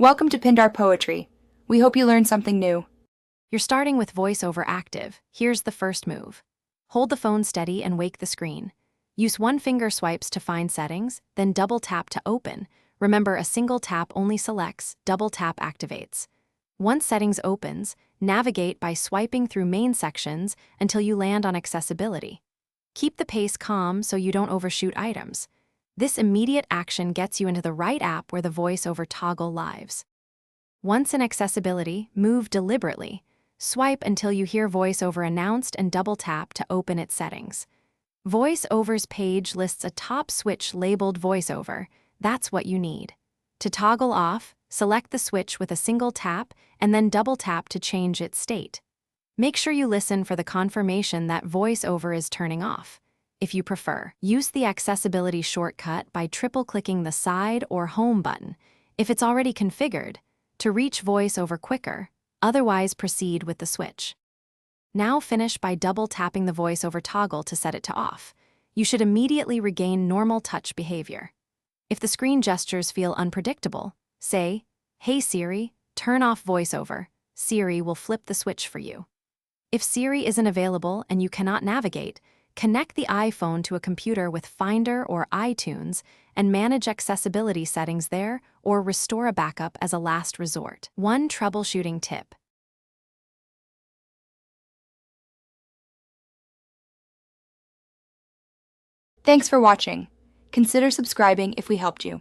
Welcome to Pindar Poetry. We hope you learned something new. You're starting with VoiceOver active. Here's the first move. Hold the phone steady and wake the screen. Use one-finger swipes to find settings, then double-tap to open. Remember, a single tap only selects, double-tap activates. Once settings opens, navigate by swiping through main sections until you land on accessibility. Keep the pace calm so you don't overshoot items. This immediate action gets you into the right app where the VoiceOver toggle lives. Once in accessibility, move deliberately. Swipe until you hear VoiceOver announced and double-tap to open its settings. VoiceOver's page lists a top switch labeled VoiceOver. That's what you need. To toggle off, select the switch with a single tap and then double-tap to change its state. Make sure you listen for the confirmation that VoiceOver is turning off. If you prefer, use the accessibility shortcut by triple-clicking the side or home button. If it's already configured, to reach VoiceOver quicker, otherwise proceed with the switch. Now finish by double-tapping the VoiceOver toggle to set it to off. You should immediately regain normal touch behavior. If the screen gestures feel unpredictable, say, "Hey Siri, turn off VoiceOver." Siri will flip the switch for you. If Siri isn't available and you cannot navigate, connect the iPhone to a computer with Finder or iTunes and manage accessibility settings there, or restore a backup as a last resort. One troubleshooting tip. Thanks for watching. Consider subscribing if we helped you.